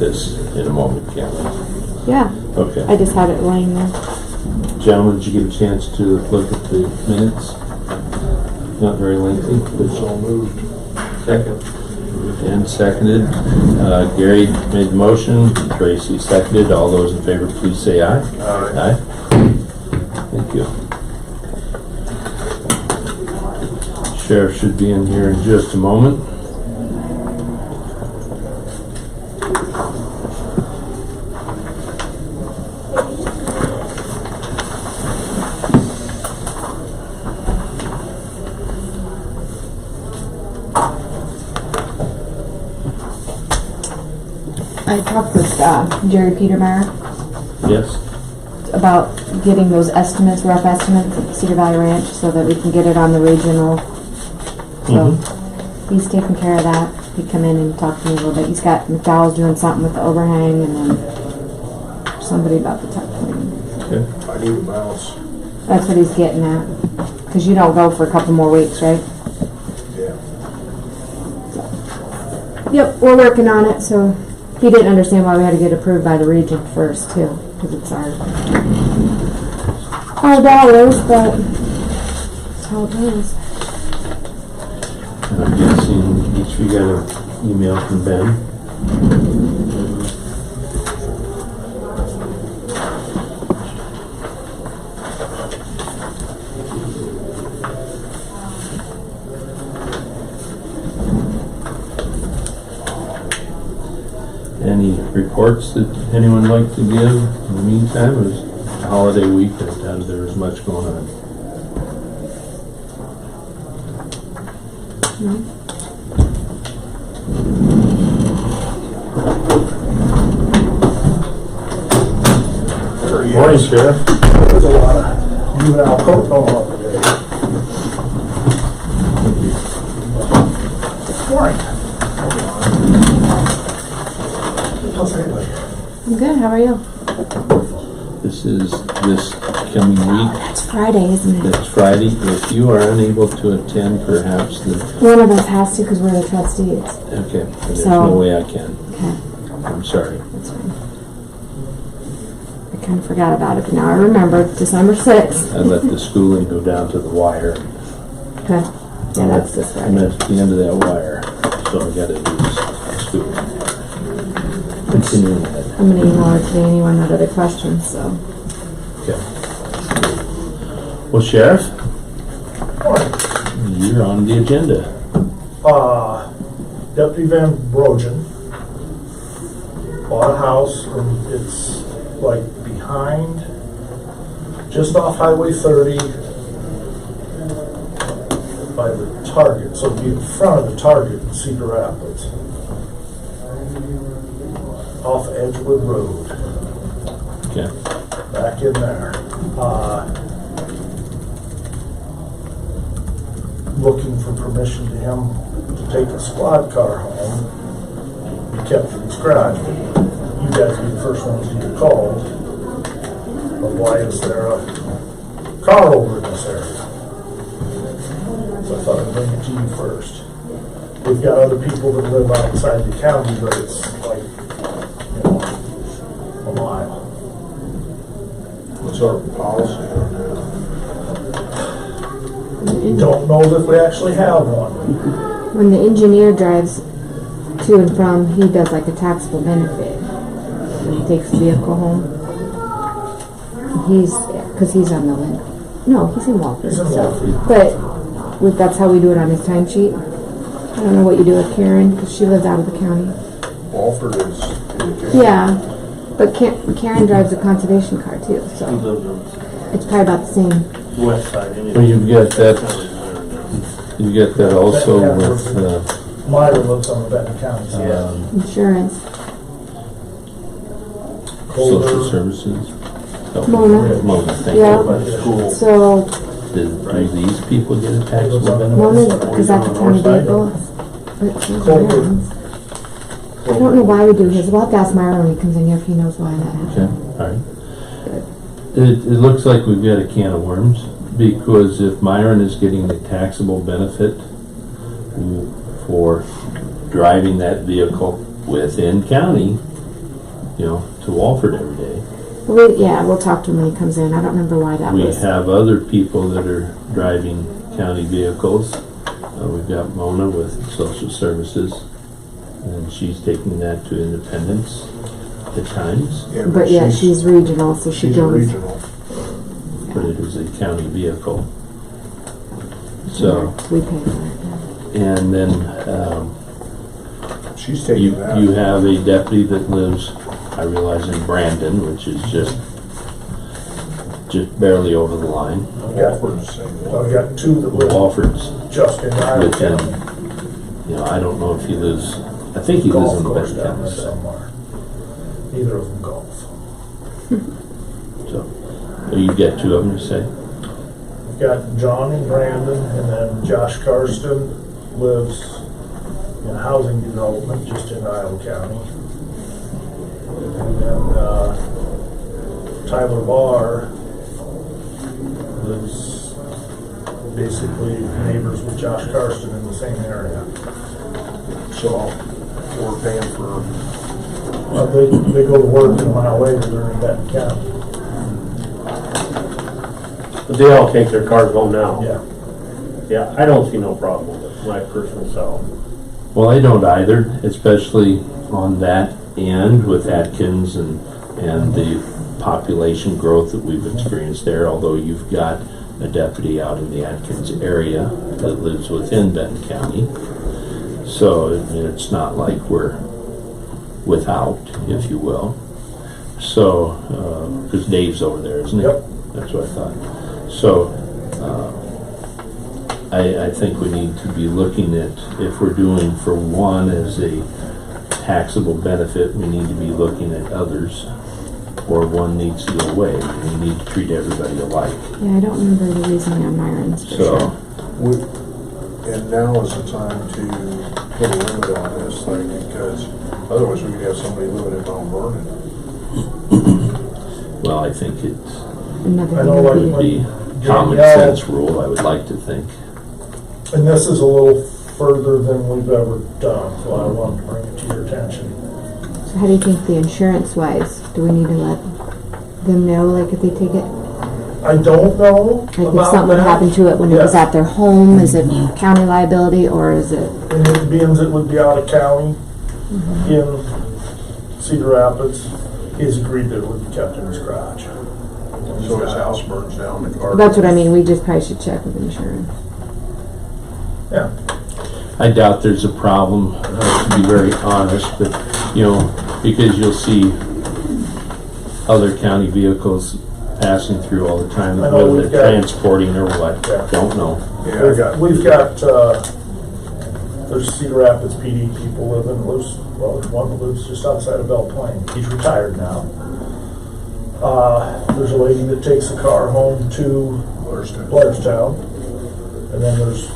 this in a moment, can't we? Yeah. Okay. I just had it laying there. Gentlemen, did you get a chance to look at the minutes? Not very lengthy. It's all moved. Second. And seconded. Gary made the motion. Tracy seconded. All those in favor, please say aye. Aye. Aye. Thank you. Sheriff should be in here in just a moment. I talked with Jerry Petermeyer Yes? about getting those estimates, rough estimates at Cedar Valley Ranch, so that we can get it on the regional. So he's taking care of that. He'd come in and talk to me a little bit. He's got McDowell's doing something with the overhang, and then somebody about the tuck pointing. Okay. I need a mouse. That's what he's getting at. Because you don't go for a couple more weeks, right? Yeah. Yep, we're working on it. So he didn't understand why we had to get approved by the region first, too, because it's our dollars, but that's how it goes. I'm guessing each of you got an email from Ben. Any reports that anyone would like to give in the meantime? It was a holiday week and there was much going on. No. Morning, Sheriff. There's a lot of juvenile court going on today. Morning. How's everybody? I'm good. How are you? This is this coming week. It's Friday, isn't it? It's Friday. If you are unable to attend, perhaps One of us has to because we're the trustees. okay. There's So- no way I can. Okay, I'm sorry. that's fine. I kind of forgot about it, but now I remember. December 6th. I let the schooling go down to the wire. Okay. Yeah, that's this I'm Friday. at the end of that wire, so I got to use school. Continuing that. I'm going to email her today. Anyone had other questions, so. Okay. Well, Sheriff, Morning. you're on the agenda. Deputy Van Brogen bought a house, and it's like behind, just off Highway 30 by the Target, so it'd be in front of the Target in Cedar Rapids, off Edgewood Road, Okay. back in there. Looking for permission to him to take a squad car home, be kept in his garage. You guys be the first ones to get called. But why is there a car over in this area? So I thought I'd bring it to you first. We've got other people that live outside the county, but it's like, you know, a mile. What's our policy on that? Don't know if we actually have one. When the engineer drives to and from, he does like a taxable benefit when he takes the vehicle home. Because he's on the limit. No, he's in Walford. He's in So, Walford. but that's how we do it on his timesheet. I don't know what you do with Karen because she lives out of the county. Walford is. Yeah, but Karen drives a conservation car too, so it's probably about the same. West side. Well, you've got that. You get that also with Myra lives on the Benton County side. Insurance. social services. Oh, Mona. Mona, thank Yeah. you. So Do these people get a taxable benefit? Mona, because that's a county vehicle. But she's around. I don't know why we do his. We'll have to ask Myra when he comes in here if he knows why that happened. Okay, all right. It looks like we've got a can of worms, because if Myron is getting a taxable benefit for driving that vehicle within county, to Walford every day. We'll talk to him when he comes in. I don't remember why that We was. have other people that are driving county vehicles. We've got Mona with Social Services, and she's taking that to Independence at times, But yeah, she's regional, so she She's a goes. regional. but it is a county vehicle. So, We pay for it, yeah. and then She's taking you that. have a deputy that lives, I realize, in Brandon, which is just barely over the line. Walford's the same way. I've got two that live Walford's just in Iowa within, County. I don't know if he lives, I think he lives Golf in course Benton down there County. somewhere. Neither of them golf. So, you get two of them, you say? We've got John and Brandon, and then Josh Karsten lives in housing development just in Iowa County. And then Tyler Barr lives basically neighbors with Josh Karsten in the same area. So we're paying for, They go to work in a mile away, they're in Benton County. But they all take their cars home now. Yeah. Yeah, I don't see no problem with it, my personal self. Well, I don't either, especially on that end with Atkins and the population growth that we've experienced there, although you've got a deputy out in the Atkins area that lives within Benton County. So, it's not like we're without, if you will. So, because Dave's over there, isn't he? Yep. That's what I thought. So, I think we need to be looking at, if we're doing for one as a taxable benefit, we need to be looking at others, or one needs to go away. We need to treat everybody alike. Yeah, I don't remember the reasoning on Myron's for So, sure. and now is the time to put a limit on this thing, because otherwise we could have somebody living in Mount Vernon. well, I think it's Another I thing know, would would be, be common Yeah. sense rule, I would like to think. And this is a little further than we've ever done, so I wanted to bring it to your attention. so how do you think the insurance wise, do we need to let them know, like if they take it? I don't know Like if about something that. happened to it when it was Yeah. at their home, is it county liability or is it? And it being it would be out of county in Cedar Rapids, he's agreed that it would be kept in his garage. So his house burns down, the car. That's what I mean, we just probably should check with insurance. Yeah, I doubt there's a problem, to be very honest, but, because you'll see other county vehicles passing through all the time, I know whether we've they're got- transporting or what, Yeah. don't know. Yeah, I got. we've got, there's Cedar Rapids PD people living, there's one that lives just outside of Belle Plaine. He's retired now. There's a lady that takes a car home to Blairstown. And then there's,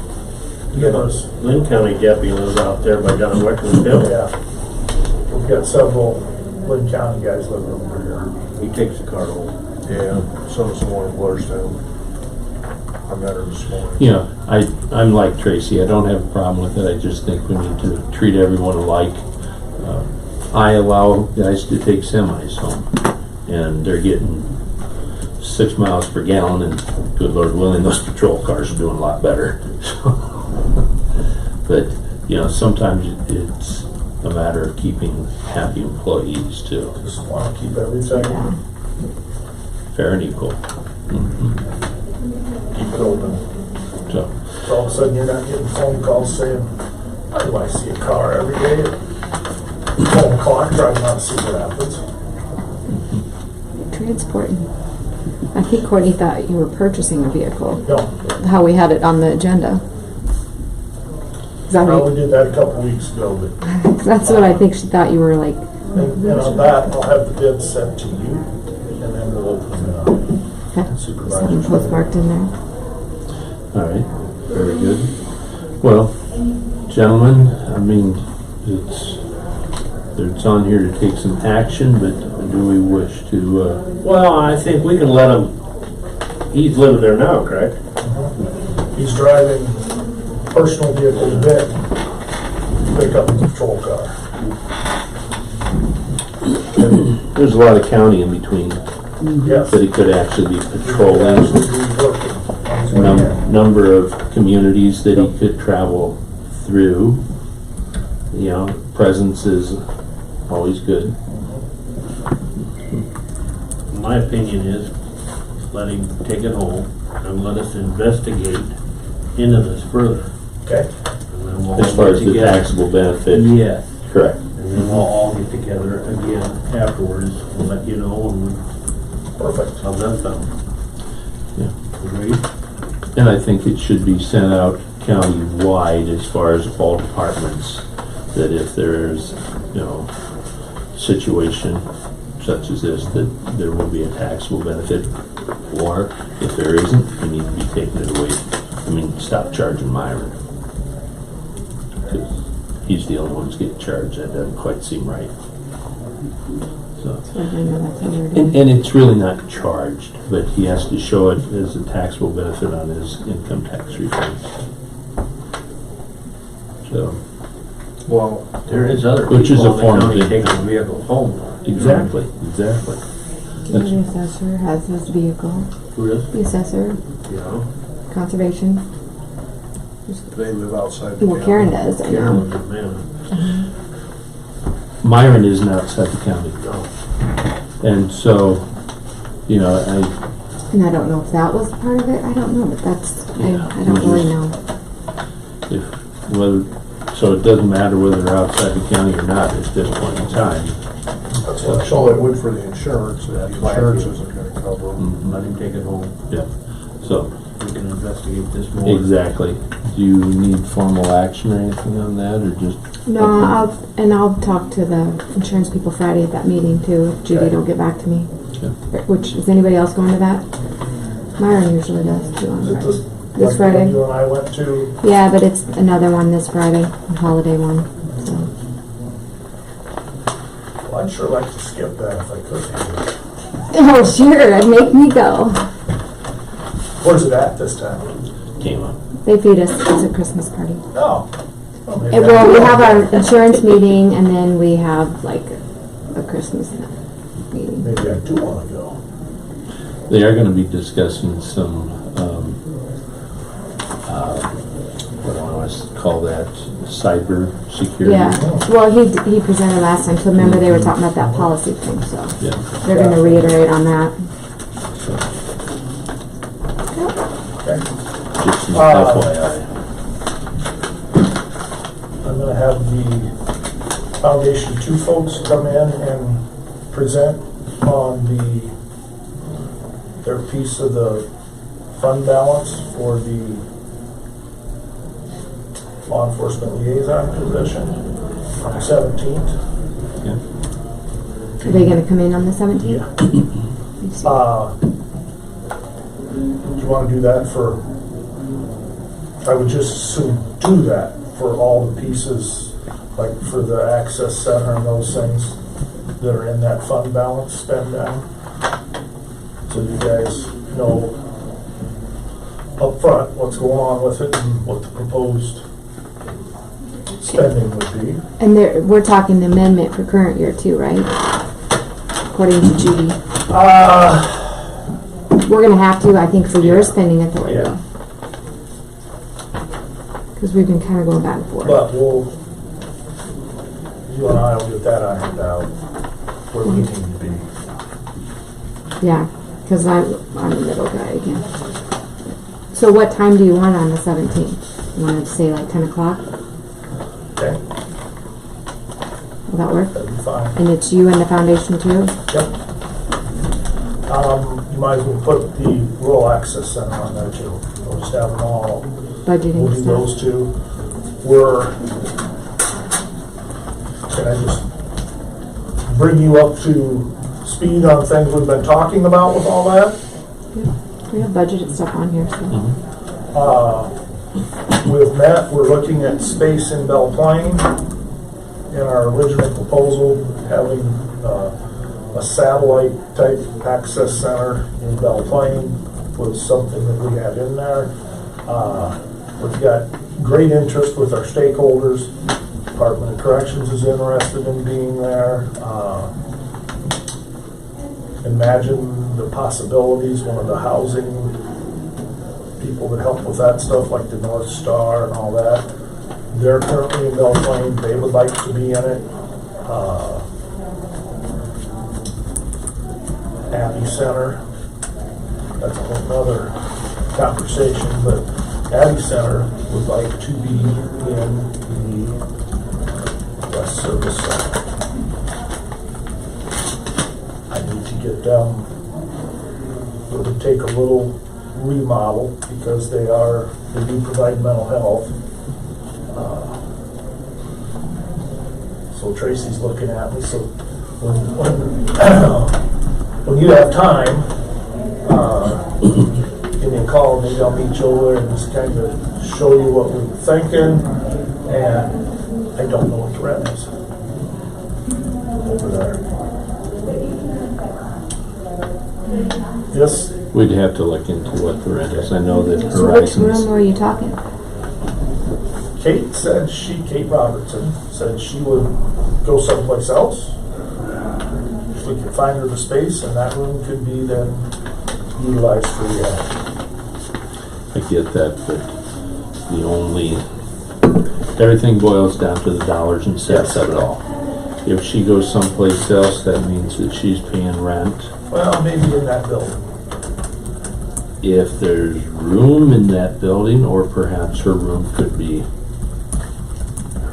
Lynn County deputy lives out there by John Wickman's Hill. yeah, we've got several Lynn County guys living over here. He takes the car home. Yeah, so does the one in Blairstown. I met her this morning. I'm like Tracy, I don't have a problem with it, I just think we need to treat everyone alike. I allow guys to take semis home, and they're getting 6 miles per gallon, and good Lord willing, those patrol cars are doing a lot better. But, sometimes it's a matter of keeping happy employees too, Just want to keep everything, fair and equal. keep it open. So, So all of a sudden you're not getting phone calls saying, why do I see a car every day at 12 o'clock driving out of Cedar Rapids? Transporting. I think Courtney thought you were purchasing a vehicle, No, how we had it on the agenda. Is that well, right? we did that a couple weeks ago, but, That's what I think she thought you were like, and on that, I'll have the bid sent to you, and then we'll open it up. okay, Supervisors. something postmarked in there. all right, very good. Well, gentlemen, it's on here to take some action, but do we wish to, Well, I think we can let him, he's living there now, correct? He's driving personal vehicle to Benton, pick up his patrol car. There's a lot of county in between Yes. that he could actually be Actually patrolling. be working on his way in. Number of communities that he could travel through. You know, presence is always good. My opinion is, let him take it home and let us investigate into this further. Okay, And then we'll As all far get as the together. taxable benefit, Yes, correct. and then we'll all get together again afterwards and let you know, and perfect. how's that sound? Yeah. Agreed? And I think it should be sent out county-wide as far as all departments, that if there's, you know, situation such as this, that there will be a taxable benefit, or if there isn't, we need to be taking it away. I mean, stop charging Myron. 'Cause he's the only one who's getting charged. That doesn't quite seem right. So. I know that's what we're And, doing. and it's really not charged, but he has to show it as a taxable benefit on his income tax return. So, Well, There is other Which is people a in form the of county it. taking the vehicles home. exactly. The assessor has his vehicle, Who is? the assessor, You know, conservation, they live outside the well, county. Karen does, I Karen know. was a man. Myron isn't outside the county. No. And so, you know, And I don't know if that was part of it, I don't know, but that's, I don't really know. so it doesn't matter whether they're outside the county or not at this point in time. That's what So it would for the insurance, and the That's why I insurance feel- isn't gonna cover them. Let him take it home. Yeah. So, We can investigate this more. exactly. Do you need formal action or anything on that, or just? No, I'll talk to the insurance people Friday at that meeting too, if Judy don't get back to me. Okay. Which, is anybody else going to that? Myron usually does too on Is it Friday. this, This like the one Friday? you and I went to? Yeah, but it's another one this Friday, a holiday one, so. Well, I'd sure like to skip that if I could. Oh, sure, make me go. Where's it at this time? Came up. They feed us, it's a Christmas party. Oh. Well, maybe Well, I we will. have our insurance meeting and then we have like a Christmas meeting. Maybe I do want to go. They are gonna be discussing some, what do I want to call that, cyber security. Yeah, well, he presented last time, so remember they were talking about that policy thing, so Yeah. they're gonna reiterate on that. Okay. Just an FYI. I'm gonna have the Foundation 2 folks come in and present on their piece of the fund balance for the law enforcement liaison position on the 17th. Yeah. Are they gonna come in on the 17th? Do you want to do that for, I would just assume do that for all the pieces, like for the access center and those things that are in that fund balance spend down. So you guys know up front what's going on with it and what the proposed spending would be. And we're talking the amendment for current year too, right? According to Judy. We're gonna have to, I think, for your spending authority. Yeah. Because we've been kinda going back and forth. But you and I will get that ironed out where we need to be. Yeah, because I'm the middle guy again. So what time do you want on the 17th? You want to say like 10 o'clock? Okay, Will that work? that'd be fine. And it's you and the foundation too? Yep. You might as well put the rural access center on there too. We'll just have them all. We'll Budgeting do stuff? those two. Can I just bring you up to speed on things we've been talking about with all that? We have budgeted stuff on here, so. We've met, we're looking at space in Belle Plaine. In our original proposal, having a satellite type access center in Belle Plaine was something that we had in there. We've got great interest with our stakeholders. Department of Corrections is interested in being there. imagine the possibilities, one of the housing people that help with that stuff, like the North Star and all that, they're currently in Belle Plaine, they would like to be in it. Abbey Center, that's a whole nother conversation, but Abbey Center would like to be in the West Service Center. I need to get them, it would take a little remodel because they do provide mental health. So Tracy's looking at me, so when you have time, give me a call, maybe I'll meet you over and just kind of show you what we were thinking, and I don't know what the rent is over there. Yes, We'd have to look into what the rent is. I know that So which room Horizons, were you talking? Kate Robertson said she would go someplace else. If we could find her the space, and that room could be then utilized for I get that, but everything boils down to the dollars and cents of it all. If she goes someplace else, that means that she's paying rent. well, maybe in that building. If there's room in that building, or perhaps her room could be,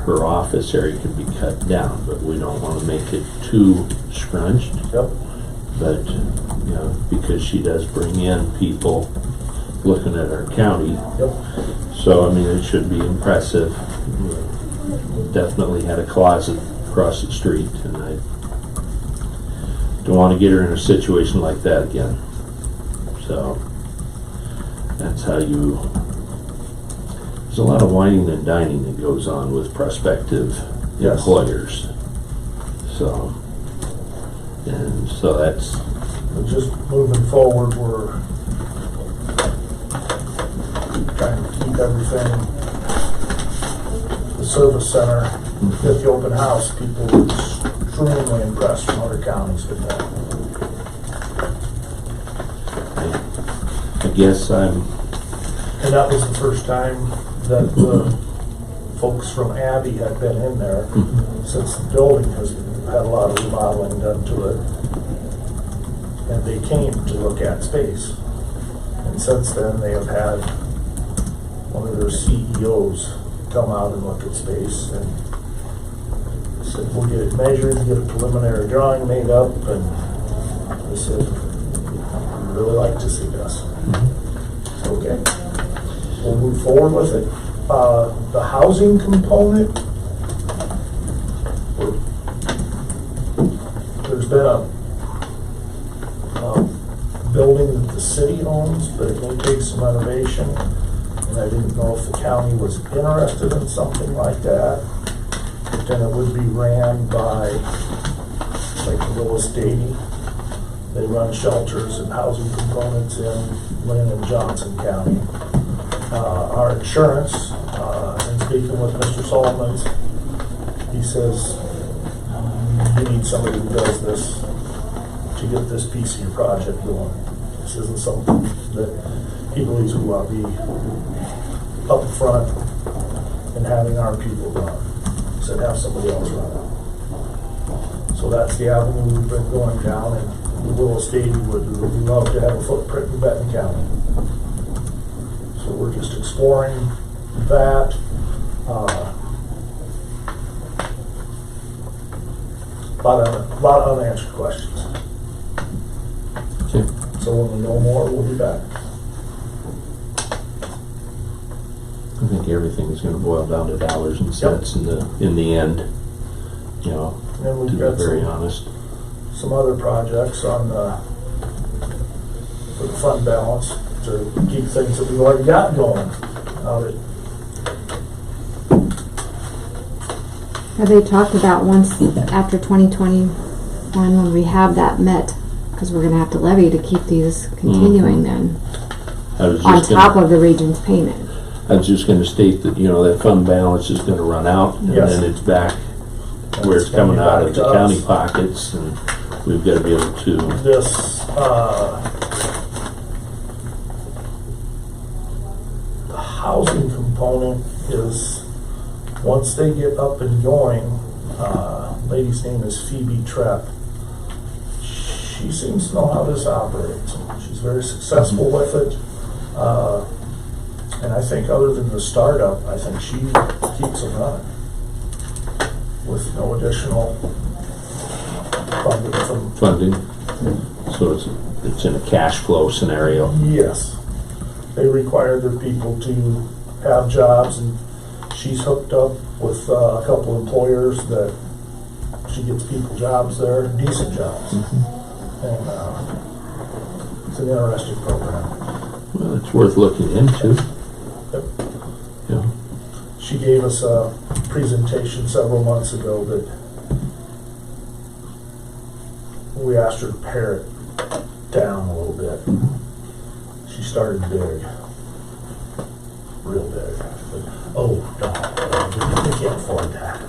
her office area could be cut down, but we don't want to make it too scrunched. Yep. But, because she does bring in people looking at our county. Yep. So, I mean, it should be impressive. Definitely had a closet across the street, and I don't want to get her in a situation like that again. So, that's how there's a lot of whining and dining that goes on with prospective Yes. employers. So, that's, But just moving forward, we're trying to keep everything, the service center, at the open house, people were extremely impressed from other counties with that. I guess And that was the first time that the folks from Abbey had been in there, since the building has had a lot of remodeling done to it. And they came to look at space. And since then, they have had one of their CEOs come out and look at space, and said, we'll get it measured, get a preliminary drawing made up, and they said, we'd really like to see this. Okay, we'll move forward with it. The housing component, there's been a building that the city owns, but it may take some renovation, and I didn't know if the county was interested in something like that. But then it would be ran by, like, Willis Davy. They run shelters and housing components in Lynn and Johnson County. Our insurance, in speaking with Mr. Solomons, he says, you need somebody who does this to get this piece of your project going. This isn't something that he believes we want to be up front and having our people run. He said, have somebody else run it. So that's the avenue we've been going down, and the Willis Davy would love to have a footprint in Benton County. So we're just exploring that. A lot of unanswered questions. okay. So when we know more, we'll be back. I think everything's going to boil down to dollars and cents in the end. And then To we've be got very honest. some other projects on for the fund balance to keep things that we've already got going. Have they talked about once after 2021 when we have that met, because we're going to have to levy to keep these continuing then, I was on just top gonna, of the region's payment? I was just going to state that that fund balance is going to run out, and Yes. then it's back where it's coming out of Back the to us. county pockets, and we've got to be able to, This, the housing component is, once they get up and going, lady's name is Phoebe Trepp. She seems to know how this operates. She's very successful with it. And I think other than the startup, I think she keeps it running with no additional funding from. funding. So it's in a cash flow scenario. Yes. They require their people to have jobs, and she's hooked up with a couple employers that she gets people jobs there, decent jobs. And it's an interesting program. Well, it's worth looking into. Yep. Yeah. She gave us a presentation several months ago that we asked her to pare it down a little bit. She started big, real big. But, oh, no, we can't afford that.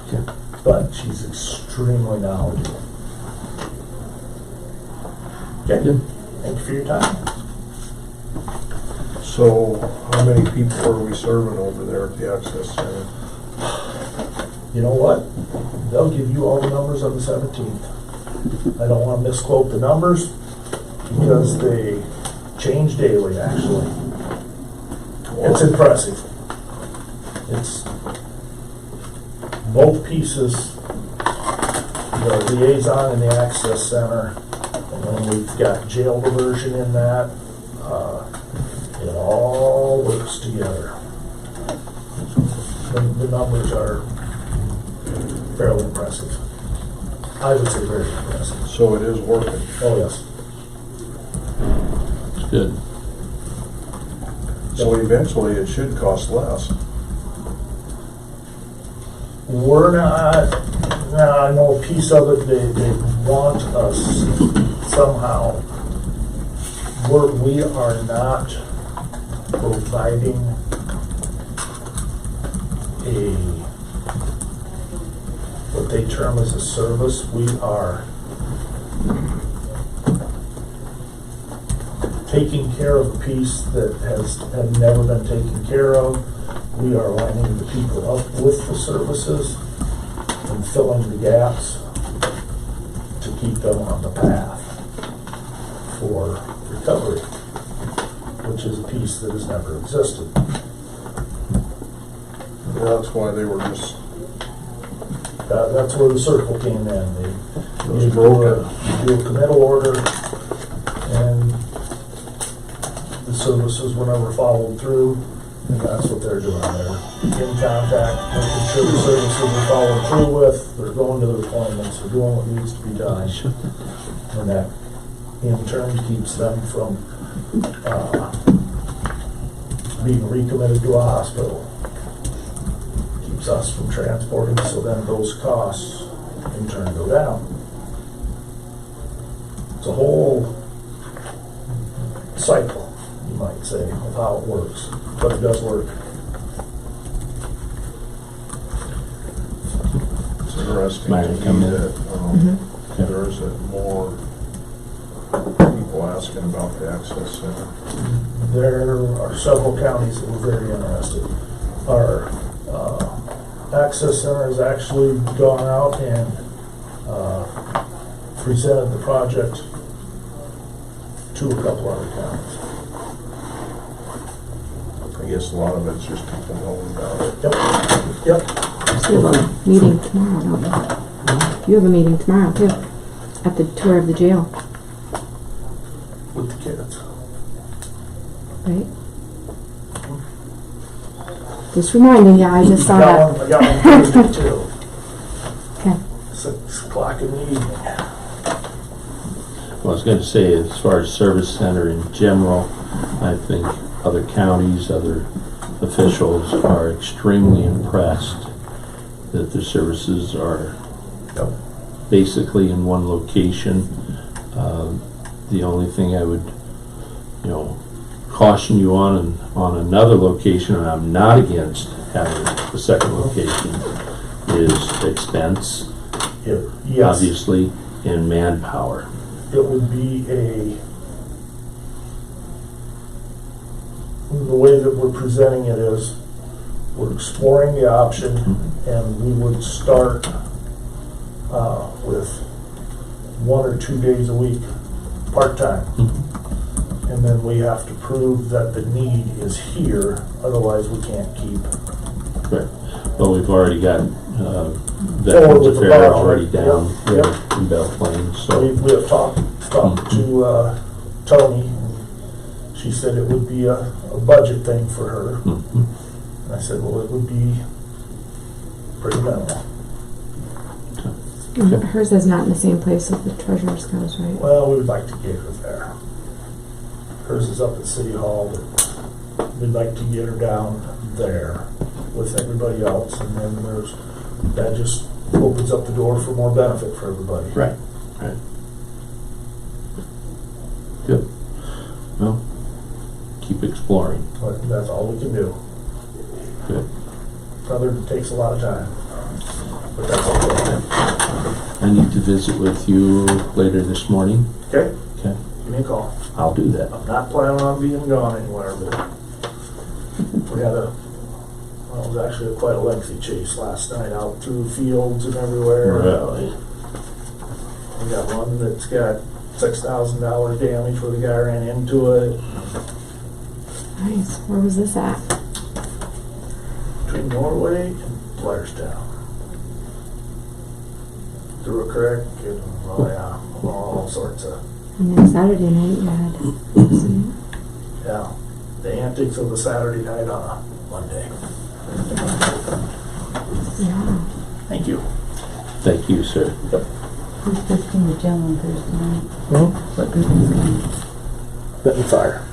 Okay. But she's extremely knowledgeable. Okay, Good. thank you for your time. So, how many people are we serving over there at the Access Center? You know what? They'll give you all the numbers on the 17th. I don't want to misquote the numbers because they change daily, actually. It's impressive. It's both pieces, the liaison and the access center, and then we've got jail diversion in that. It all works together. The numbers are fairly impressive. I would say very impressive. So it is working. Oh, yes. It's good. So eventually it should cost less. We're not, now I know a piece of it, they want us somehow, we are not providing what they term as a service. We are taking care of a piece that had never been taken care of. We are lining the people up with the services and filling the gaps to keep them on the path for recovery, which is a piece that has never existed. Yeah, that's why they were just, That's where the circle came in. was You broken. do a committal order, and the services were never followed through, and that's what they're doing. They're in contact, making sure the services are followed through with, they're going to their appointments, they're doing what needs to be done. And that, in turn, keeps them from being recommitted to a hospital. Keeps us from transporting, so then those costs in turn go down. It's a whole cycle, you might say, of how it works, but it does work. it's interesting Might to come me in. that there isn't more people asking about the Access Center. There are several counties that were very interested. Our Access Center has actually gone out and presented the project to a couple other counties. I guess a lot of it's just people knowing about it. Yep. You have a meeting tomorrow, don't you? You have a meeting tomorrow too, at the tour of the jail, With the kids. right? Just reminding you, I just saw I that. got one Thursday too. Okay. 6 o'clock in the evening. Well, I was going to say, as far as service center in general, I think other counties, other officials are extremely impressed that the services are Yep. basically in one location. The only thing I would, caution you on another location, and I'm not against having the second location is expense, Yes, obviously, and manpower. it would be the way that we're presenting it is, we're exploring the option, and we would start with 1 or 2 days a week, part-time. And then we have to prove that the need is here, otherwise we can't keep. Correct. But we've already got Forward Veterans with the Affairs project. already down Yep. in Belle Plaine, We so. have talked to Tony, and she said it would be a budget thing for her. Mhm. And I said, well, it would be pretty minimal. Hers is not in the same place as the treasurer's goes, right? Well, we would like to get her there. Hers is up at City Hall, but we'd like to get her down there with everybody else, and then that just opens up the door for more benefit for everybody. Right, right. Good. Well, keep exploring. But that's all we can do. Good. Other than it takes a lot of time. But that's okay. I need to visit with you later this morning. Okay, Okay, give me a call. I'll do that. I'm not planning on being gone anywhere, but we had well, it was actually quite a lengthy chase last night out through fields and everywhere. Really? We got one that's got $6,000 damage where the guy ran into it. Nice. Where was this at? Between Norway and Blairstown. Through a creek and, oh yeah, all sorts of, And then Saturday night you had accident. yeah, the antics of a Saturday night on a Monday. Yeah. Thank you. Thank you, sir. Who's visiting the jail on Thursday night? Hmm? What group is going? Benton Fire.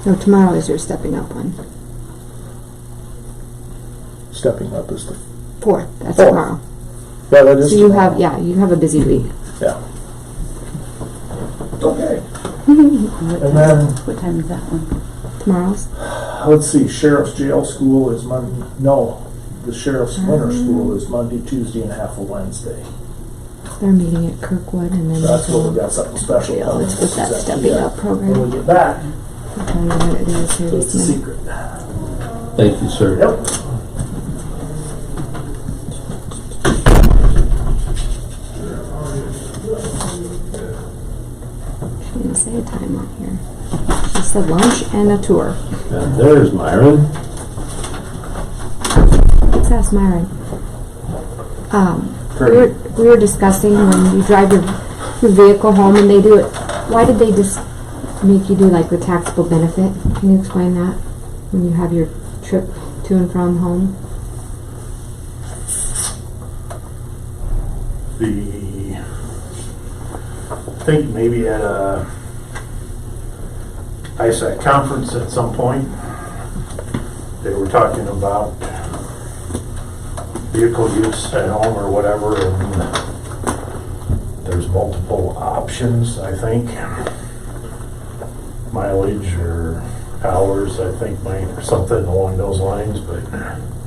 No, tomorrow is your stepping up one. Stepping up is the, 4th. That's Fourth. tomorrow. yeah, that is. So you tomorrow. have, you have a busy week. Yeah. Okay. What And time- then, What time is that one? Tomorrow's. let's see, Sheriff's Jail School is Monday, no, the Sheriff's Winter School is Monday, Tuesday, and half of Wednesday. They're meeting at Kirkwood and then That's where we we'll got something special Yeah, coming. it's with that Exactly, stepping yeah. up program. When we get back, I'll tell you what it is here so it's a this minute. secret. Thank you, sir. Yep. She didn't say a time on here. She said lunch and a tour. And there's Myron. Let's ask Myron. We were discussing when you drive your vehicle home and they do it, why did they just make you do like the taxable benefit? Can you explain that? When you have your trip to and from home? I think maybe at a ISAC conference at some point, they were talking about vehicle use at home or whatever, and there's multiple options, I think. Mileage or hours, I think, or something along those lines, but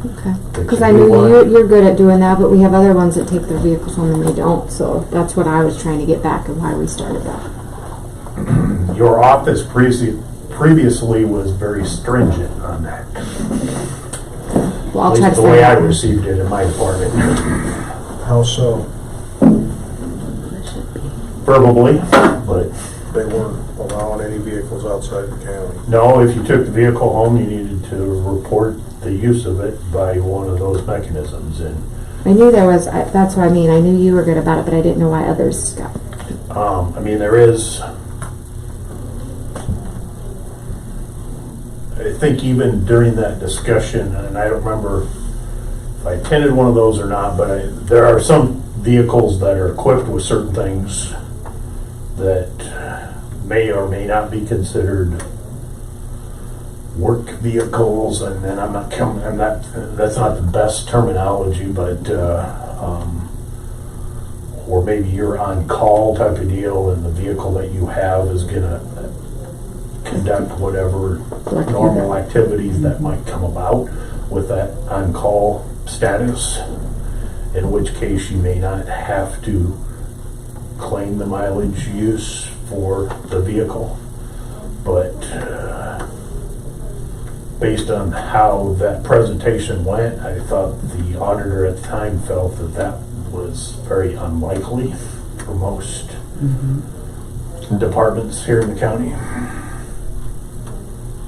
Okay. They Because can I do know one. you're good at doing that, but we have other ones that take their vehicles home and they don't. So that's what I was trying to get back and why we started that. your office previously was very stringent on that. Well, I'll At try least to the way I find out. received it in my department. How so? Verbally, but They weren't allowing any vehicles outside the county. no, if you took the vehicle home, you needed to report the use of it by one of those mechanisms. And I knew there was, that's what I mean. I knew you were good about it, but I didn't know why others got. I mean, there is, I think even during that discussion, and I don't remember if I attended one of those or not, but there are some vehicles that are equipped with certain things that may or may not be considered work vehicles, and then that's not the best terminology, but or maybe you're on call type of deal, and the vehicle that you have is gonna conduct whatever normal activities that might come about, with that on-call status, in which case you may not have to claim the mileage use for the vehicle. But based on how that presentation went, I thought the auditor at the time felt that that was very unlikely for most departments here in the county.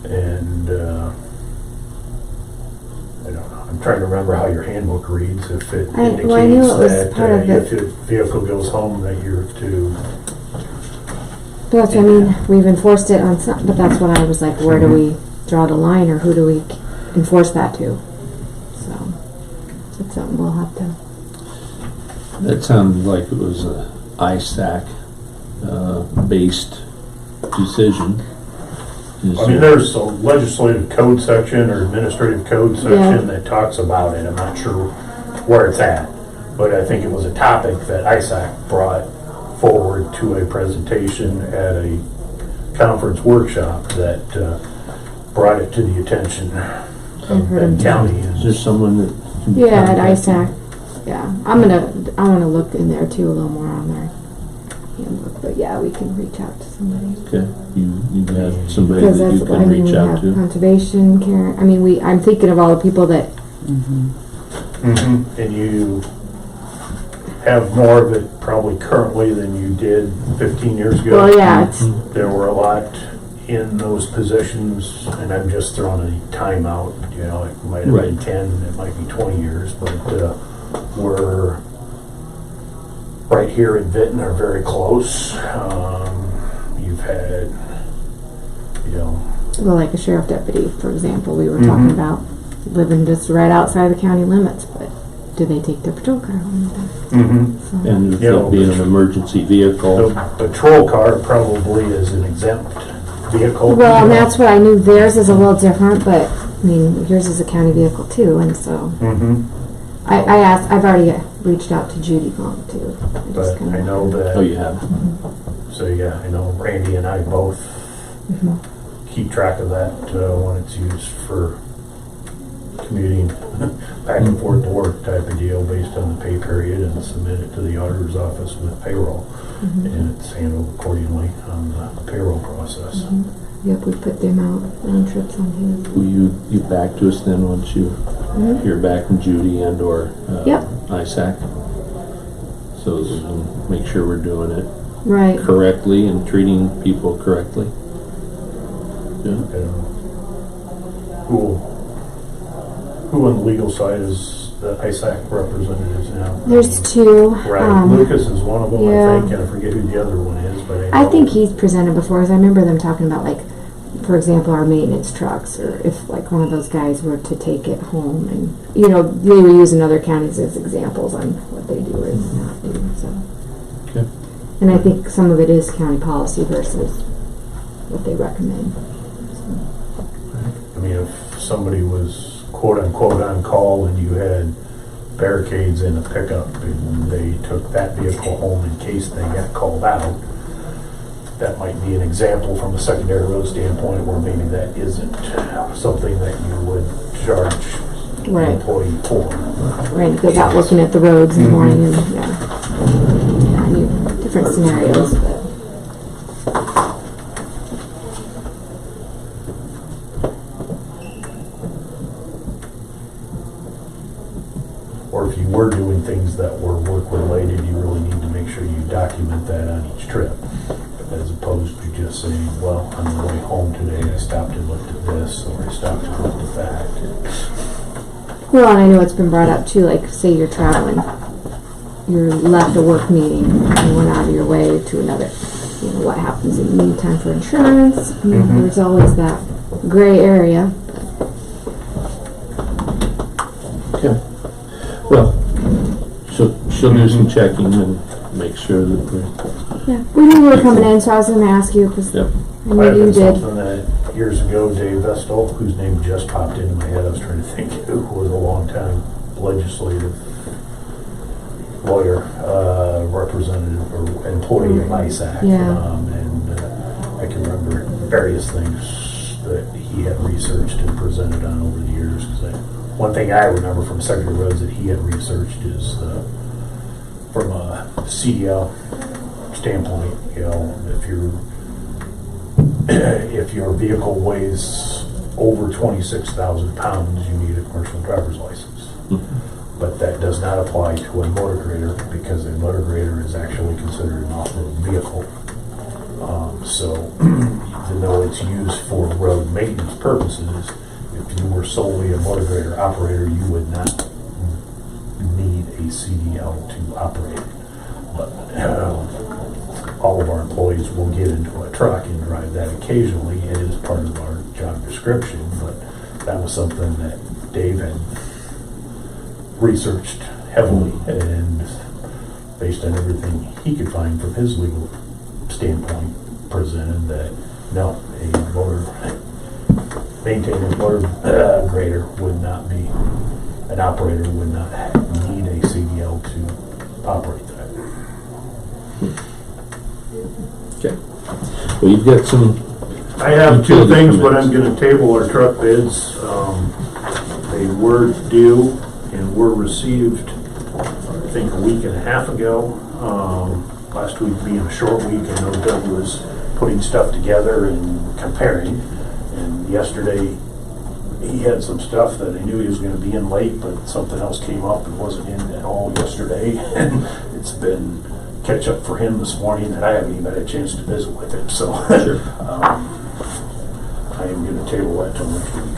And I don't know, I'm trying to remember how your handbook reads, if it I indicates knew it was that part of if it. the vehicle goes home, that you're to, That's, I mean, we've enforced it on some, but that's what I was like, where do we draw the line, or who do we enforce that to? So, it's something we'll have to. That sounded like it was a ISAC based decision. I mean, there's a legislative code section or administrative code section that talks about it. I'm not sure where it's at, but I think it was a topic that ISAC brought forward to a presentation at a conference workshop that brought it to the attention of Benton County. Is there someone that can be Yeah, at contacted? ISAC. Yeah, I want to look in there too a little more on their handbook. But yeah, we can reach out to somebody. Okay, you have somebody Because that that's, you I can mean, we reach out have to? conservation, Karen. I mean, I'm thinking of all the people that. And you have more of it probably currently than you did 15 years ago. Well, yeah, it's There were a lot in those positions, and I'm just throwing a time out, you know, it might have been Right. 10, it might be 20 years, but we're right here in Benton are very close. You've had, you know, well, like a sheriff deputy, for example. We were talking about living just right outside the county limits, but do they take their patrol car home with them? So, And if You know, it being an emergency vehicle, the patrol car probably is an exempt vehicle. well, and that's what I knew. Theirs is a little different, but I mean, yours is a county vehicle too, and so I asked. I've already reached out to Judy Long too. But I know that. oh, you have. So yeah, I know Randy and I both keep track of that when it's used for commuting back and forth to work type of deal based on the pay period, and submit it to the auditor's office with payroll, and it's handled accordingly on the payroll process. Yep, we put them out round trips on his. Will you get back to us then once you hear back from Judy and or Yep. ISAC? So that we can make sure we're doing it Right. correctly and treating people correctly. Yeah. Who on the legal side is the ISAC representatives now? There's two. Right, Lucas is one of them, yeah. I think, and I forget who the other one is, but I think he's presented before, as I remember them talking about, like, for example, our maintenance trucks, or if like one of those guys were to take it home, and you know, they were using other counties as examples on what they do or not do. So, Okay. and I think some of it is county policy versus what they recommend. I mean, if somebody was quote unquote on call and you had barricades in a pickup and they took that vehicle home in case they got called out, that might be an example from a secondary road standpoint where maybe that isn't something that you would charge Right. an employee for. Randy goes out looking at the roads in the morning, and yeah, I mean, different scenarios, but. Or if you were doing things that were work related, you really need to make sure you document that on each trip, as opposed to just saying, well, on the way home today, I stopped and looked at this, or I stopped and looked at that. Well, and I know it's been brought up too, like, say you're traveling, you're left a work meeting, and went out of your way to another, you know, what happens in the meantime for insurance? You know, there's always that gray area. Okay. Well, she'll do some checking and make sure that we're. Yeah, we knew you were coming in, so I was going to ask you, because Yep. I Might knew have you been did. something that years ago, Dave Vestal, whose name just popped into my head, I was trying to think who was a long-time legislative lawyer, representative, or employee of ISAC. Yeah. And I can remember various things that he had researched and presented on over the years, because I one thing I remember from Secretary Rhodes that he had researched is from a CDL standpoint, you know, if your vehicle weighs over 26,000 pounds, you need a commercial driver's license. But that does not apply to a motor grader because a motor grader is actually considered an off-road vehicle. So even though it's used for road maintenance purposes, if you were solely a motor grader operator, you would not need a CDL to operate. But all of our employees will get into a truck and drive that occasionally. It is part of our job description, but that was something that Dave had researched heavily and based on everything he could find from his legal standpoint presented that no, a motor maintaining motor grader would not be, an operator would not need a CDL to operate that. Okay. Well, you've got some. I have two things, but I'm gonna table our truck bids. They were due and were received, I think, a week and a half ago. Last week being a short week, I know Doug was putting stuff together and comparing. And yesterday, he had some stuff that I knew he was gonna be in late, but something else came up and wasn't in at all yesterday. And it's been catch up for him this morning that I haven't even had a chance to visit with him. So Sure. I am gonna table that till next week.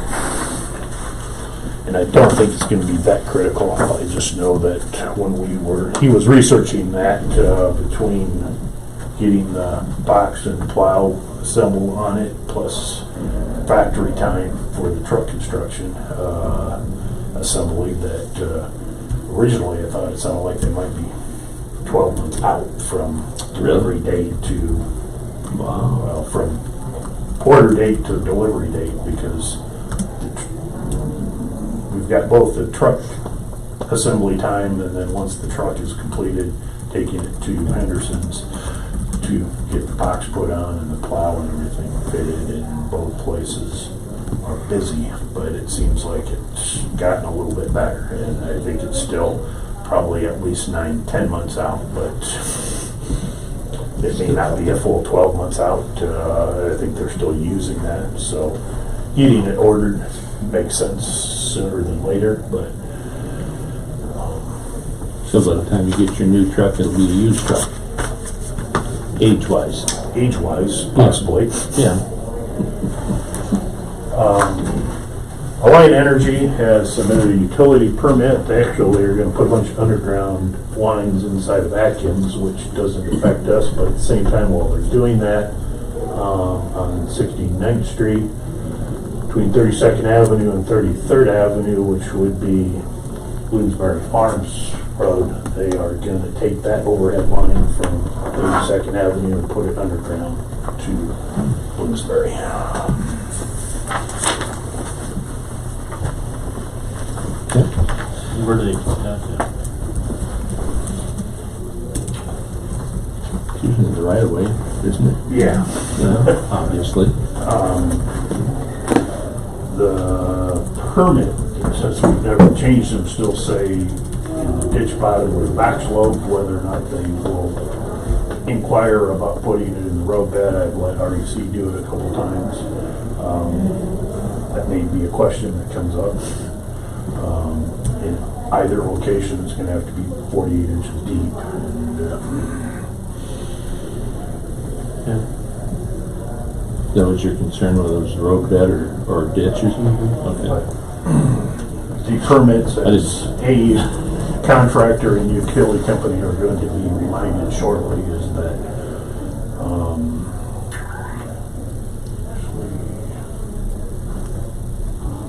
And I don't think it's going to be that critical. I just know that when he was researching that between getting the box and plow assembled on it, plus factory time for the truck construction assembly, that originally I thought it sounded like they might be 12 months out from delivery date to, well, from order date to delivery date, because we've got both the truck assembly time and then once the truck is completed, taking it to Henderson's to get the box put on and the plow and everything fitted, and both places are busy, but it seems like it's gotten a little bit better, and I think it's still probably at least 9-10 months out, but it may not be a full 12 months out. I think they're still using that, so getting it ordered makes sense sooner than later, but So by the time you get your new truck, it'll be a used truck. Age-wise. age-wise, possibly. Yeah. Alliant Energy has submitted a utility permit. They actually are going to put a bunch of underground lines inside of Atkins, which doesn't affect us, but at the same time, while they're doing that, on 69th Street, between 32nd Avenue and 33rd Avenue, which would be Bloomsbury Farms Road, they are going to take that overhead line from 32nd Avenue and put it underground to Bloomsbury. Where do they put that at? It's usually the right of way, isn't it? Yeah. Yeah, obviously. The permit, since we've never changed them, still say in the ditch bottom or the back slope, whether or not they will inquire about putting it in the roadbed. I've let REC do it a couple times. That may be a question that comes up. In either location, it's going to have to be 48 inches deep. Yeah. That was your concern, whether it was road bed or ditches? Okay. The permits, I as a contractor and utility company are going to be reminded shortly, is that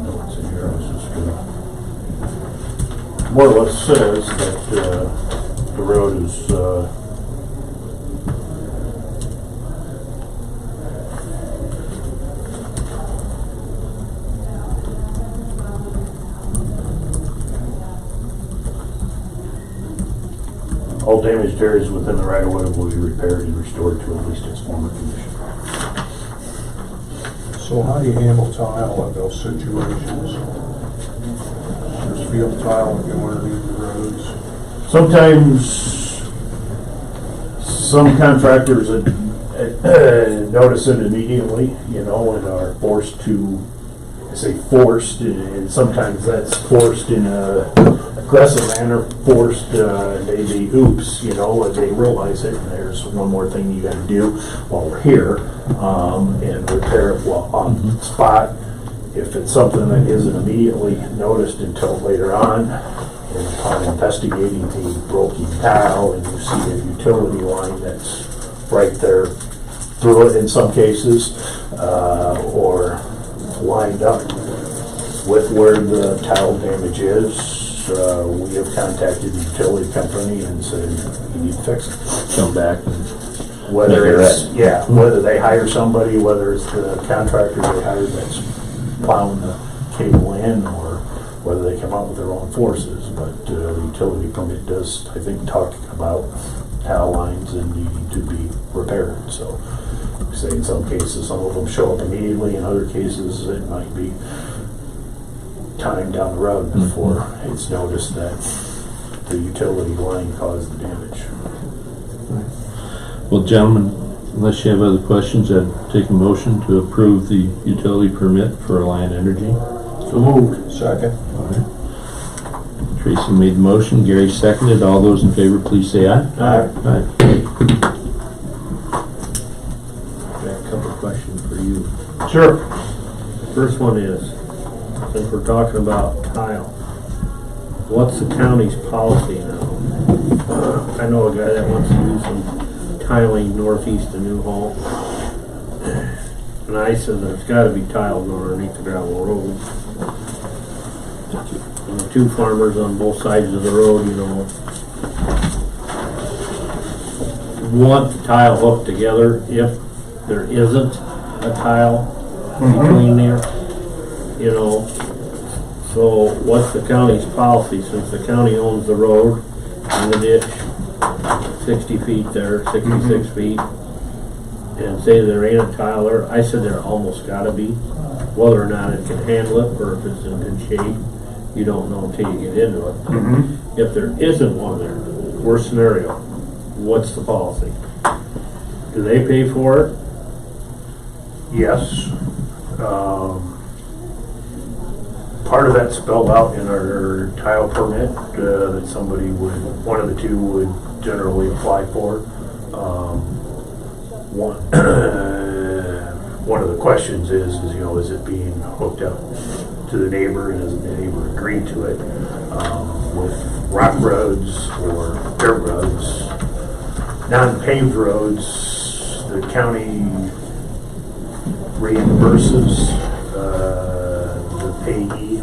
notes in here, I was just gonna more or less says that the road is all damaged areas within the right of way will be repaired and restored to at least its former condition. So how do you handle tile in those situations? field tile if you want to do the roads? Sometimes, some contractors notice it immediately, you know, and are forced to, I say forced, and sometimes that's forced in a aggressive manner, forced, maybe oops, you know, and they realize it, and there's one more thing you gotta do while we're here, and repair it while on the spot. If it's something that isn't immediately noticed until later on, and upon investigating the broken tile, and you see a utility line that's right there through it in some cases, or lined up with where the tile damage is, we have contacted the utility company and said, you need to fix it. Come back and Whether Make it it's, right. yeah, whether they hire somebody, whether it's the contractor they hired that's plowing the cable in, or whether they come out with their own forces. But the utility permit does, I think, talk about tile lines and needing to be repaired. So, say in some cases, some of them show up immediately. In other cases, it might be time down the road before it's noticed that the utility line caused the damage. Well, gentlemen, unless you have other questions, I'd take a motion to approve the utility permit for Alliant Energy. So moved. Second. Tracy made the motion, Gary seconded. All those in favor, please say aye. Aye. Aye. Got a couple of questions for you. Sure. First one is, since we're talking about tile, what's the county's policy now? I know a guy that wants to do some tiling northeast of Newhall. And I said there's gotta be tile going underneath the gravel road. And the two farmers on both sides of the road, you know, want the tile hooked together if there isn't a tile between there, you know. So what's the county's policy, since the county owns the road and the ditch, 60 feet there, 66 feet, and say there ain't a tile there? I said there almost gotta be. Whether or not it can handle it, or if it's in good shape, you don't know until you get into it. If there isn't one there, worst scenario, what's the policy? Do they pay for it? Yes. Part of that's spelled out in our tile permit that somebody would, one of the two would generally apply for. One of the questions is, you know, is it being hooked up to the neighbor, and has the neighbor agreed to it? With rock roads or dirt roads, non-paved roads, the county reimburses the payee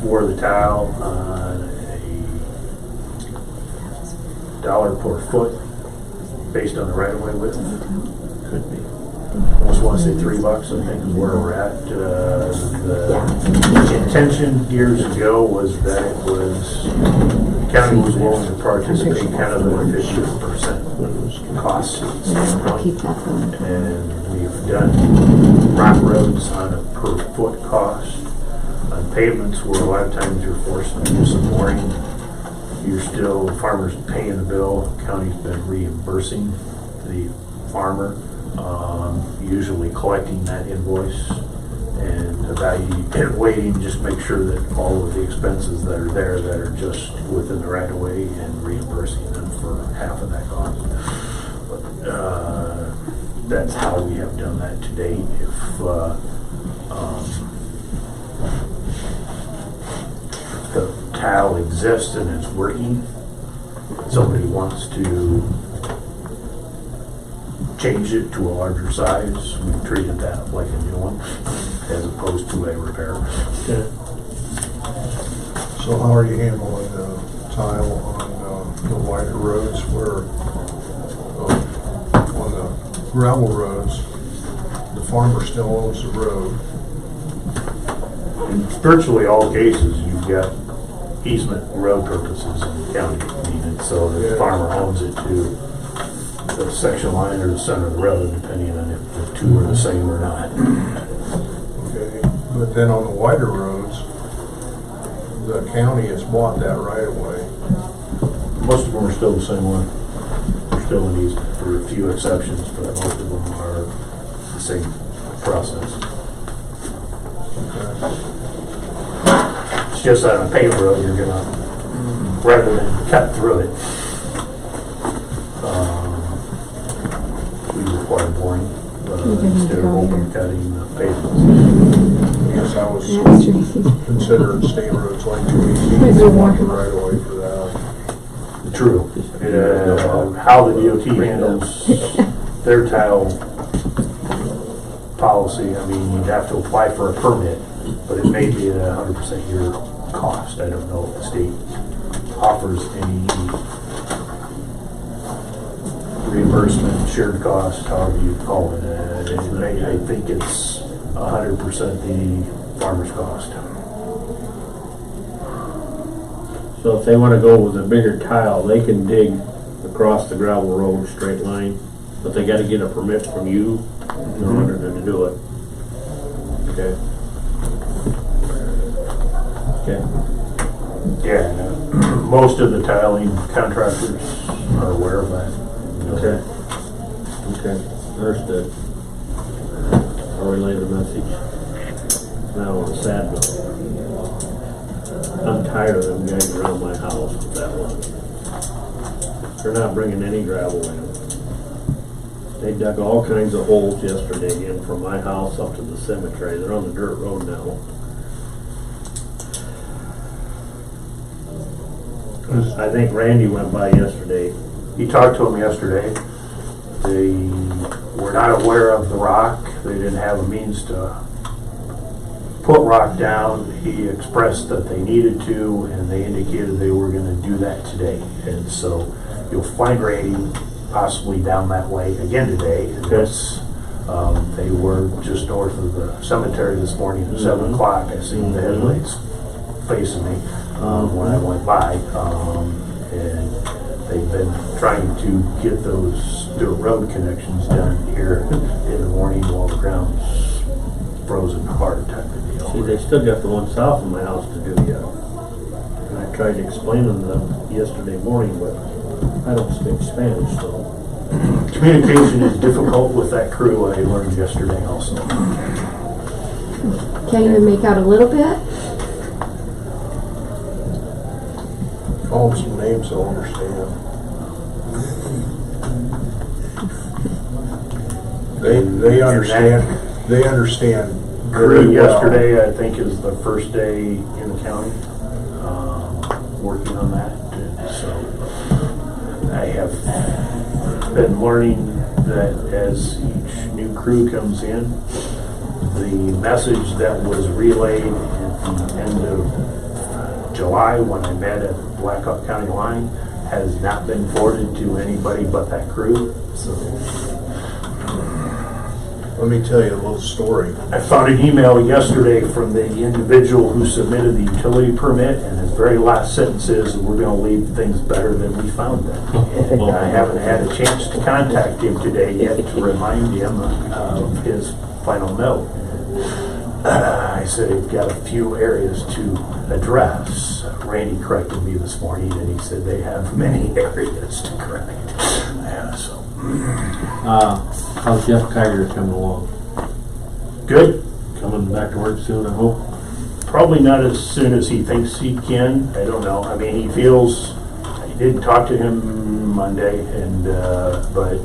for the tile on $1 per foot based on the right-of-way width. Could be. I almost want to say $3, I think, is where we're at. The intention years ago was that it was, the county was willing to participate kind of at a 50% cost standpoint. Keep that going. And we've done rock roads on a per foot cost. On pavements where a lot of times you're forced to do some mooring, you're still, the farmer's paying the bill, county's been reimbursing the farmer, usually collecting that invoice and evaluating, just make sure that all of the expenses that are there that are just within the right of way, and reimbursing them for half of that cost. But, that's how we have done that to date. If the tile exists and it's working, somebody wants to change it to a larger size, we've treated that like a new one as opposed to a repair. Okay. So how are you handling tile on the wider roads where, on the gravel roads, the farmer still owns the road? In virtually all cases, you've got easement road purposes in the county needed, so the farmer owns it to the section line or the center of the road, depending on if the two are the same or not. Okay, but then on the wider roads, the county has bought that right away. Most of them are still the same way. They're still in easement, for a few exceptions, but most of them are the same process. It's just that on a paved road, you're gonna, rather than cut through it, we require boring, instead of open cutting the pavements. Yes, I was That's true. considering state roads like 218, Might be they more. want the right away for that. True. How the DOT handles their tile policy, I mean, you'd have to apply for a permit, but it may be 100% your cost. I don't know if the state offers any reimbursement, shared cost, however you call it. I think it's 100% the farmer's cost. So if they wanna go with a bigger tile, they can dig across the gravel road straight line, but they gotta get a permit from you in order to do it. Okay. Okay. Yeah, and, most of the tiling contractors are aware of that. Okay. Okay, understood. I'll relay the message. Now on a sad note, I'm tired of them guys around my house with that one. They're not bringing any gravel in. They dug all kinds of holes yesterday in from my house up to the cemetery. They're on the dirt road now. I think Randy went by yesterday. He talked to him yesterday. They were not aware of the rock. They didn't have a means to put rock down. He expressed that they needed to, and they indicated they were going to do that today. And so you'll find Randy possibly down that way again today. This, they were just north of the cemetery this morning at 7 o'clock. I seen the headlights facing me when I went by. And they've been trying to get those dirt road connections done here in the morning while the ground's frozen hard type of deal. See, they still got the one south of my house to do yet. And I tried explaining to them yesterday morning, but I don't speak Spanish, so. Communication is difficult with that crew, I learned yesterday also. Can't even make out a little bit? Call them some names they'll understand. They understand very Crew well. yesterday, I think, is the first day in the county, working on that. And so I have been learning that as each new crew comes in, the message that was relayed at the end of July when I met at Blackhawk County line has not been forwarded to anybody but that crew. So Let me tell you a little story. I found an email yesterday from the individual who submitted the utility permit, and his very last sentence is, "We're going to leave things better than we found them." And I haven't had a chance to contact him today yet to remind him of his final note. I said he's got a few areas to address. Randy corrected me this morning, and he said they have many areas to correct. Yeah, so How's Jeff Kiger coming along? good. Coming back to work soon, I hope? Probably not as soon as he thinks he can. I don't know. I mean, he feels. I did talk to him Monday, and but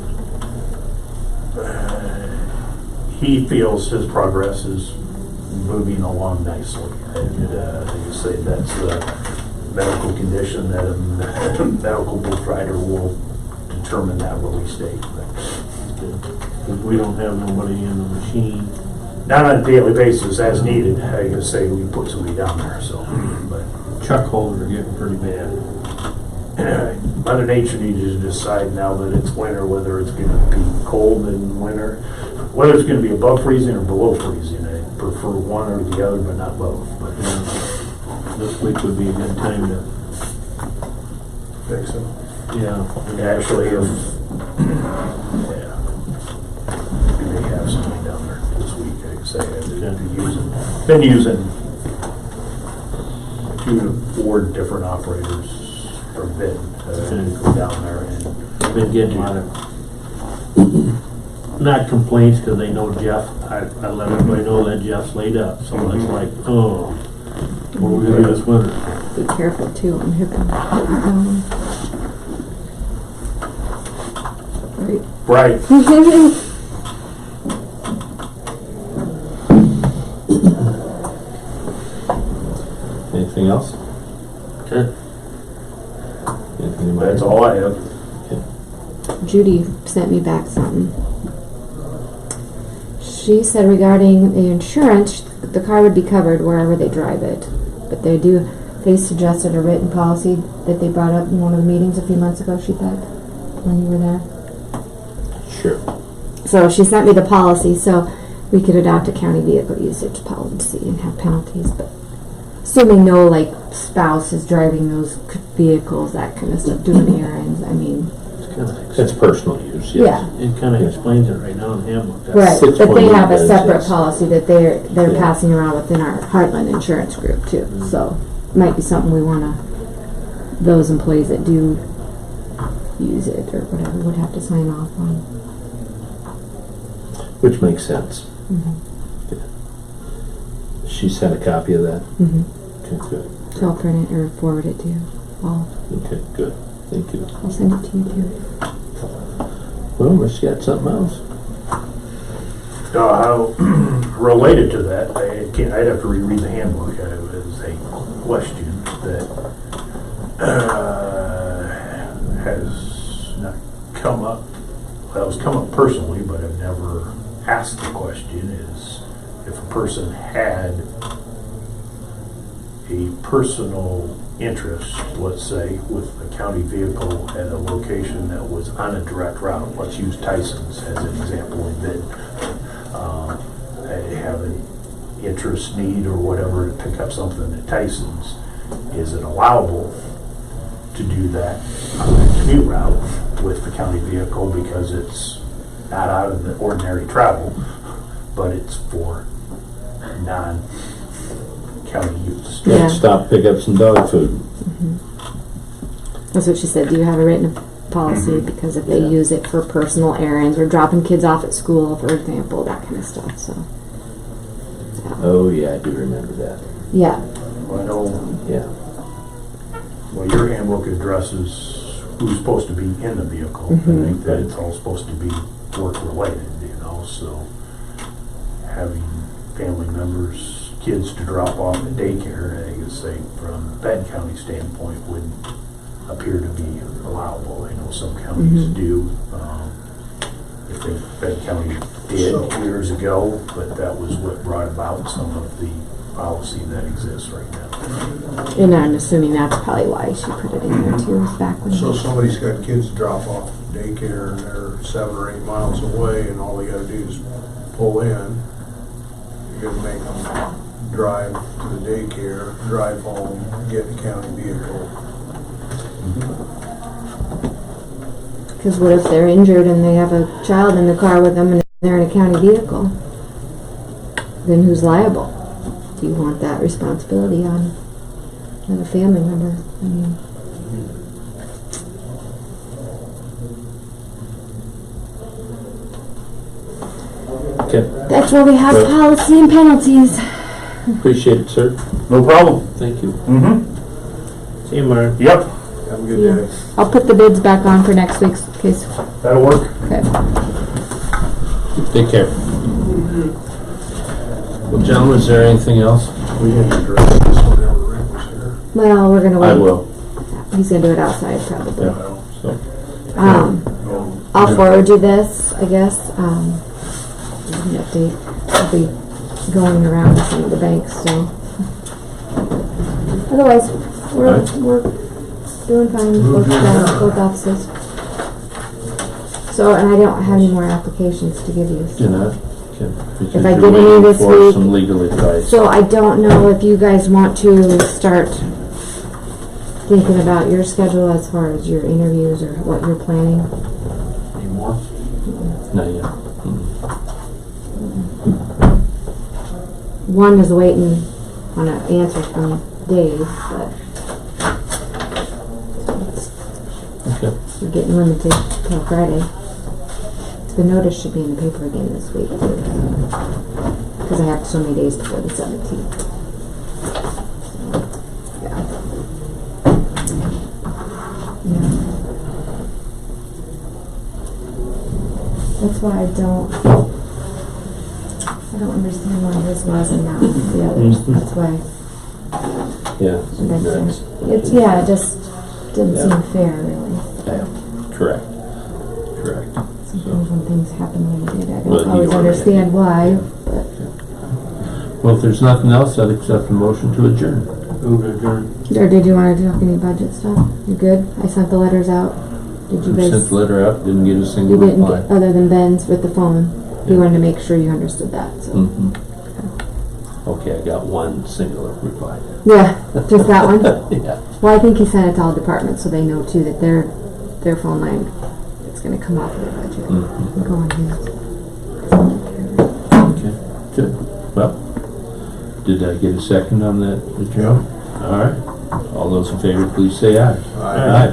he feels his progress is moving along nicely. And like I say, that's a medical condition that a medical provider will determine that release date. Because we don't have nobody in the machine. Not on a daily basis, as needed. I can say we put somebody down there. So, but. Chuck holes are getting pretty bad. Mother Nature needs to decide now that it's winter whether it's going to be cold in winter, whether it's going to be above freezing or below freezing. I prefer one or the other, but not both. But This week would be a good time to, Fix them. yeah. actually, if we may have somebody down there this week. I can say I've been using 2 to 4 different operators from Benton to go down there and I've been getting a lot of, not complaints, because they know Jeff, I let everybody know that Jeff's laid up, so it's like, oh, what are we gonna do this winter? Be careful too on hooking. Right. Anything else? Okay. Anything in mind? That's all I have. Judy sent me back something. She said regarding the insurance, the car would be covered wherever they drive it. But they suggested a written policy that they brought up in one of the meetings a few months ago, she thought, when you were there. Sure. So she sent me the policy so we could adopt a county vehicle usage policy and have penalties. But assuming no like spouse is driving those vehicles, that kind of stuff, doing errands, I mean. It's personal use, yes. Yeah. It kinda explains it right now in the handbook. Right, but they 6.8 have a does, separate yes. policy that they're Yeah. passing around within our Heartland insurance group too. So it might be something we wanna, those employees that do use it or whatever would have to sign off on. Which makes sense. Mm-hmm. She sent a copy of that? Mm-hmm. Okay, good. So I'll print it or forward it to you. Okay, good. Thank you. I'll send it to you too. Well, unless you got something else. Related to that, I'd have to reread the handbook. It was a question that has not come up. Well, it's come up personally, but I've never asked the question, is if a person had a personal interest, let's say, with a county vehicle at a location that was on a direct route. Let's use Tyson's as an example in Benton. They have an interest, need, or whatever to pick up something at Tyson's. Is it allowable to do that on a commute route with the county vehicle because it's not out of the ordinary travel, but it's for non-county use? Yeah. Stop, pick up some dog food. That's what she said. Do you have a written policy? Because if they use it for personal errands or dropping kids off at school, for example, that kind of stuff. So. Oh, yeah, I do remember that. Yeah. I know. Yeah. Well, your handbook addresses who's supposed to be in the vehicle. I think that it's all supposed to be work-related, so having family members, kids to drop off at daycare, I guess from the Benton County standpoint wouldn't appear to be allowable. I know some counties do. I think Benton County did years ago, but that was what brought about some of the policy that exists right now. And I'm assuming that's probably why she put it in there too, is back when. So somebody's got kids to drop off at daycare and they're 7 or 8 miles away and all they gotta do is pull in. You're gonna make them drive to the daycare, drive home, get in a county vehicle. Because what if they're injured and they have a child in the car with them and they're in a county vehicle? Then who's liable? Do you want that responsibility on another family member? I mean, Okay, that's where we have Good. policy and penalties. appreciate it, sir. No problem. Thank you. See you, Mark. Yep, Have a good Yeah. day. I'll put the bids back on for next week's case. that'll work. Okay. Take care. Well, gentlemen, is there anything else? We had to address this whenever Rick was here. Well, we're gonna wait. I will. He's gonna do it outside probably. Yeah. So, I'll forward you this, I guess. An update. I'll be going around to some of the banks, so. Otherwise, we're doing fine, both offices. So, and I don't have any more applications to give you. So. you know, okay. If I get any this For week- some legal advice. So I don't know if you guys want to start thinking about your schedule as far as your interviews or what you're planning. Any more? Not yet. One is waiting on an answer from Dave, but Okay. We're getting limited till Friday. The notice should be in the paper again this week too. Because I have so many days before the 17th. Yeah. Yeah. That's why I don't understand why his was and not the others. Mhm. That's why. Yeah. It just didn't seem fair, really. Yeah. Correct. Correct. Sometimes when things happen when they did, I Well, don't you always ordered understand it. why, but Well, if there's nothing else, I'd accept a motion to adjourn. Move to adjourn. or did you want to talk any budget stuff? You good? I sent the letters out. Did you We guys? sent the letter out, didn't get a You single didn't reply. get, other than Ben's with the phone. He wanted to make sure you understood that, so. Mhm. Okay, I got one singular reply. Yeah, just that one? Yeah. Well, I think he sent it to all departments, so they know too that their phone line, it's gonna come off of their budget. Mhm. And go on his. Okay, good. Well, did I get a second on that adjourn? All right. All those in favor, please say aye. Aye. Aye.